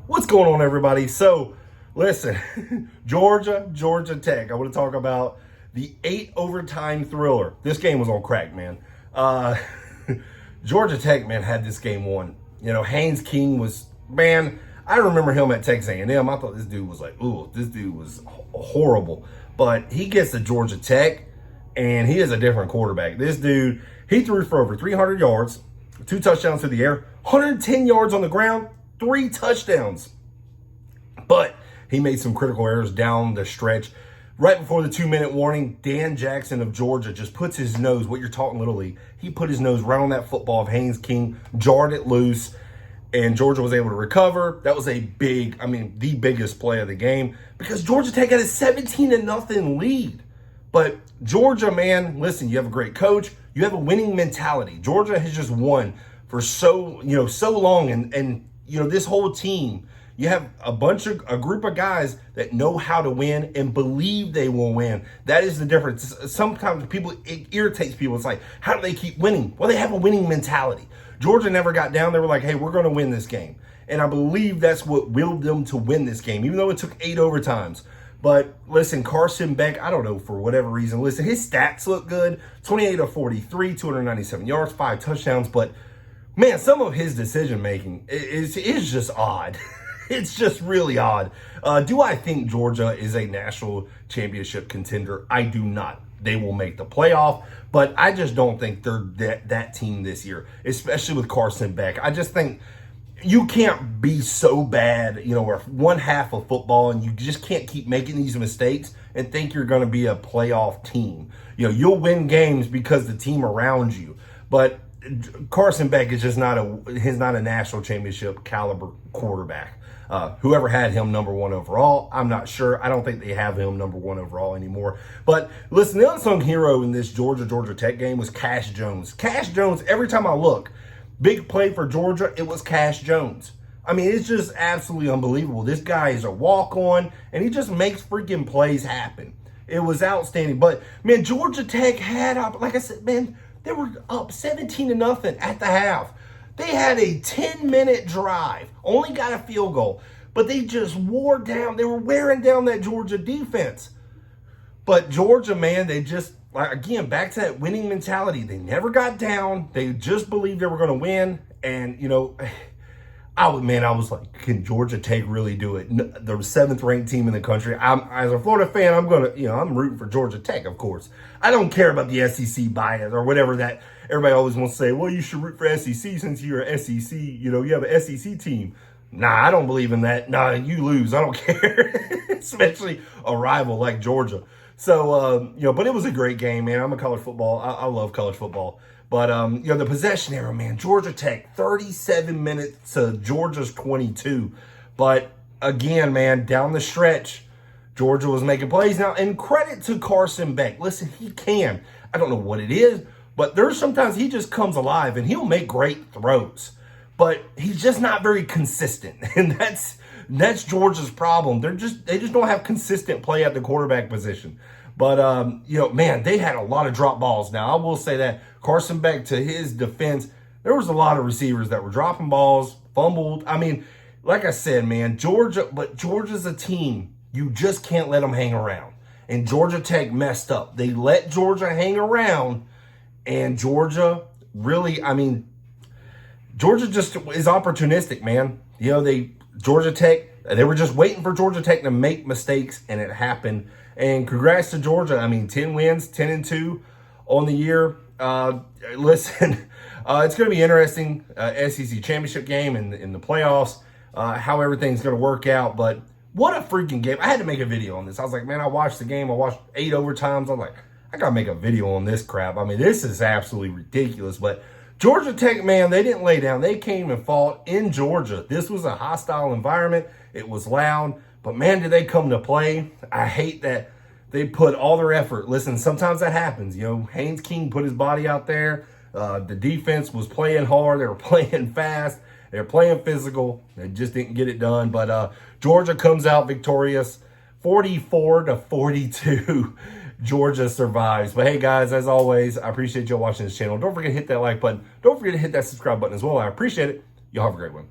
What's going on, everybody? So, listen, Georgia Tech. I want to talk about the 8 overtime thriller. This game was on crack, man. Georgia Tech, man, had this game won. You know, Haynes King was, man, I remember him at Texas A&M. I thought this dude was like, ooh, this dude was horrible. But he gets to Georgia Tech, and he is a different quarterback. This dude, he threw for over 300 yards, 2 touchdowns through the air, 110 yards on the ground, 3 touchdowns. But he made some critical errors down the stretch. Right before the 2-minute warning, Dan Jackson of Georgia just puts his nose, what you're talking Little League, he put his nose right on that football of Haynes King, jarred it loose, and Georgia was able to recover. That was a big, the biggest play of the game because Georgia Tech had a 17-0 lead. But Georgia, man, listen, you have a great coach. You have a winning mentality. Georgia has just won for so long. And this whole team, you have a group of guys that know how to win and believe they will win. That is the difference. Sometimes it irritates people. It's like, how do they keep winning? Well, they have a winning mentality. Georgia never got down. They were like, hey, we're going to win this game. And I believe that's what willed them to win this game, even though it took 8 overtimes. But listen, Carson Beck, I don't know, for whatever reason, listen, his stats look good. 28 of 43, 297 yards, 5 touchdowns. But, man, some of his decision-making is just odd. It's just really odd. Do I think Georgia is a national championship contender? I do not. They will make the playoff, but I just don't think they're that team this year, especially with Carson Beck. I just think you can't be so bad, where one half of football and you just can't keep making these mistakes and think you're going to be a playoff team. You'll win games because the team around you, but Carson Beck is just not a national championship caliber quarterback. Whoever had him number 1 overall, I'm not sure. I don't think they have him number 1 overall anymore. But listen, the unsung hero in this Georgia Tech game was Cash Jones. Cash Jones, every time I look, big play for Georgia, it was Cash Jones. It's just absolutely unbelievable. This guy is a walk-on, and he just makes freaking plays happen. It was outstanding. But, man, Georgia Tech had, like I said, man, they were up 17-0 at the half. They had a 10-minute drive, only got a field goal, but they just wore down. They were wearing down that Georgia defense. But Georgia, man, they just, again, back to that winning mentality. They never got down. They just believed they were going to win. And, I was like, can Georgia Tech really do it? The 7th-ranked team in the country. As a Florida fan, I'm rooting for Georgia Tech, of course. I don't care about the SEC bias or whatever that everybody always wants to say. Well, you should root for SEC since you're an SEC. You have an SEC team. Nah, I don't believe in that. Nah, you lose. I don't care, especially a rival like Georgia. So, but it was a great game, man. I'm a college football. I love college football. But, the possession era, man, Georgia Tech, 37 minutes to Georgia's 22. But, again, man, down the stretch, Georgia was making plays. Now, and credit to Carson Beck. Listen, he can. I don't know what it is, but there's sometimes he just comes alive, and he'll make great throws. But he's just not very consistent, and that's Georgia's problem. They just don't have consistent play at the quarterback position. But, man, they had a lot of drop balls. Now, I will say that Carson Beck, to his defense, there was a lot of receivers that were dropping balls, fumbled. Like I said, man, Georgia's a team. You just can't let them hang around. And Georgia Tech messed up. They let Georgia hang around, and Georgia really, Georgia just is opportunistic, man. Georgia Tech, they were just waiting for Georgia Tech to make mistakes, and it happened. And congrats to Georgia. 10 wins, 10-2 on the year. Listen, it's going to be interesting, SEC championship game in the playoffs, how everything's going to work out. But what a freaking game. I had to make a video on this. I was like, man, I watched the game. I watched 8 overtimes. I'm like, I got to make a video on this crap. This is absolutely ridiculous. But Georgia Tech, man, they didn't lay down. They came and fought in Georgia. This was a hostile environment. It was loud. But, man, did they come to play. I hate that they put all their effort. Listen, sometimes that happens. Haynes King put his body out there. The defense was playing hard. They were playing fast. They were playing physical. They just didn't get it done. But Georgia comes out victorious, 44-42. Georgia survives. But, hey, guys, as always, I appreciate y'all watching this channel. Don't forget to hit that like button. Don't forget to hit that subscribe button as well. I appreciate it. Y'all have a great one.